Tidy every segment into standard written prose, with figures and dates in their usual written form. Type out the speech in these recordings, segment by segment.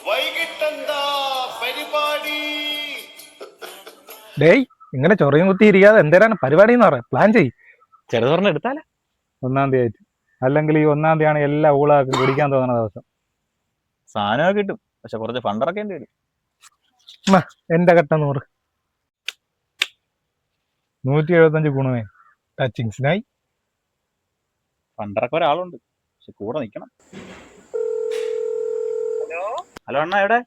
വൈകിട്ടെന്താ പരിപാടി? ഡേയ്, ഇങ്ങനെ ചൊറിയും കുത്തി ഇരിക്കാതെ എന്തേരാണ് പരിപാടി എന്ന് പറയാം. പ്ലാൻ ചെയ്യും. ചെറുതോറിന് എടുത്താലേ 1-ാം തീയതി ആയിട്ട്. അല്ലെങ്കിൽ ഈ 1-ാം തീയതിയാണ് എല്ലാ ഊളാക്കും കുടിക്കാൻ തോന്നുന്ന ദിവസം. സാധനമൊക്കെ കിട്ടും, പക്ഷെ കുറച്ച് ഫണ്ടിറക്കേണ്ടി വരും. എന്റെ കട്ട 100 175 ഗുണമേ ടച്ചിങ്സിനായി. ഫണ്ടിറക്കം ഒരാളുണ്ട്, പക്ഷെ കൂടെ നിൽക്കണം. ഹലോ ഹലോ അണ്ണാ, എവിടെ?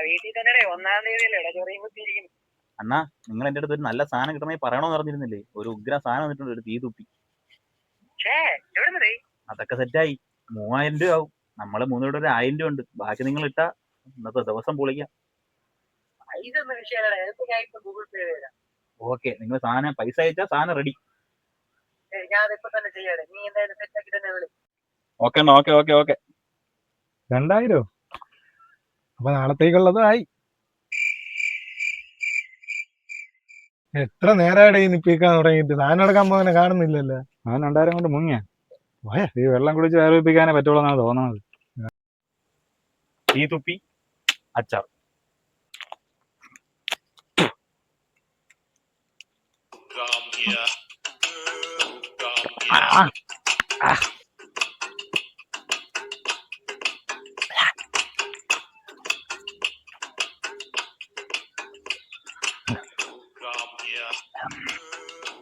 വീട്ടിൽ തന്നെ. 1-ാം തീയതിയല്ലേ ചൊറിയും കുത്തിയിരിക്കുന്നു. അണ്ണാ, നിങ്ങൾ എന്റെ അടുത്ത് ഒരു നല്ല സാധനം കിട്ടണമെങ്കിൽ പറയണമെന്ന് പറഞ്ഞിരുന്നില്ലേ? ഒരു ഉഗ്ര സാധനം വന്നിട്ടുണ്ട്, ഒരു തീ തുപ്പി. അതൊക്കെ സെറ്റായി. 3000 രൂപ ആവും. നമ്മള് 3 രൂപ 1000 രൂപ ഉണ്ട്. ബാക്കി നിങ്ങൾ ഇട്ടാ ഇന്നത്തെ ദിവസം പൊളിക്കാം. ഓക്കെ, നിങ്ങൾ സാധനം പൈസ അയച്ചാ സാധനം റെഡി. ഓക്കെ അണ്ണാ, ഓക്കെ ഓക്കെ ഓക്കെ. 2000 അപ്പൊ നാളത്തേക്കുള്ളത് ആയി. എത്ര നേരമായിട്ട് ഈ നിപ്പിക്കാൻ തുടങ്ങിയിട്ട് സാധനം എടുക്കാൻ പോകുന്ന കാണുന്നില്ലല്ലോ. അവൻ 2000 കൊണ്ട് മുങ്ങിയ ഈ വെള്ളം കുടിച്ച് വേർപ്പിക്കാനേ പറ്റുള്ളൂ എന്നാണ് തോന്നുന്നത്. തീ തുപ്പി അച്ചാർ.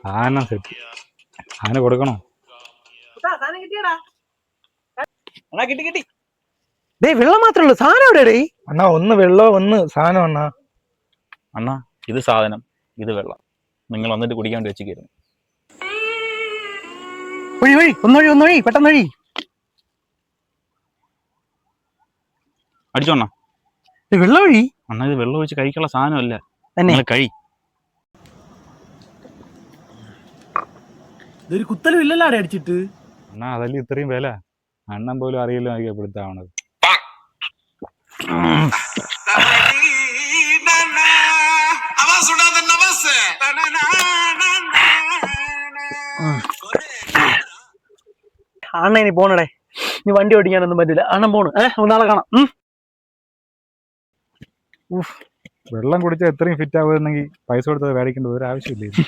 സാധനം സെറ്റ്. സാധനം കൊടുക്കണോ? അണ്ണാ, കിട്ടി കിട്ടി. വെള്ളം മാത്രമേ ഉള്ളൂ, സാധനം എവിടെ? അണ്ണാ, ഒന്ന് വെള്ളോ ഒന്ന് സാധനം. അണ്ണാ അണ്ണാ, ഇത് സാധനം, ഇത് വെള്ളം. നിങ്ങൾ വന്നിട്ട് കുടിക്കാൻ വേണ്ടി വെച്ചിരിക്കുന്നു. ഒന്നൊഴി പെട്ടെന്ന് ഒഴി. അടിച്ചോ അണ്ണാ. വെള്ളം ഒഴി. അണ്ണാ, ഇത് വെള്ളം ഒഴിച്ച് കഴിക്കാനുള്ള സാധനമല്ല, കഴി. ഇതൊരു കുത്തലും ഇല്ലല്ലോ അടിച്ചിട്ട്. അണ്ണാ, അതല്ലേ ഇത്രയും വില. അണ്ണൻ പോലും അറിയില്ല അറിയപ്പെടുത്താവണത്. അണ്ണ ഇനി പോണടേ, നീ വണ്ടി ഓടിക്കാനൊന്നും പറ്റില്ല. അണ്ണൻ പോണു. നാളെ കാണാം. വെള്ളം കുടിച്ചാൽ എത്രയും ഫിറ്റ് ആവുന്നെങ്കിൽ പൈസ കൊടുത്തത് മേടിക്കേണ്ട ഒരു ആവശ്യമില്ല.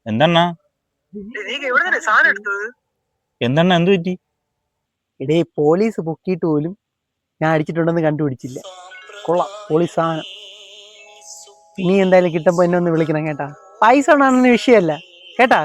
എന്തെണ്ണ എന്തെണ്ണ എന്ത് പറ്റി? ഇടേ, പോലീസ് പൊക്കിയിട്ട് പോലും ഞാൻ അടിച്ചിട്ടുണ്ടെന്ന് കണ്ടുപിടിച്ചില്ല. കൊള്ളാം, പോലീസ് സാധനം. നീ എന്തായാലും കിട്ടുമ്പോ എന്നെ ഒന്ന് വിളിക്കണം കേട്ടാ. പൈസ ഉണ്ടെന്ന വിഷയമല്ല കേട്ടാ.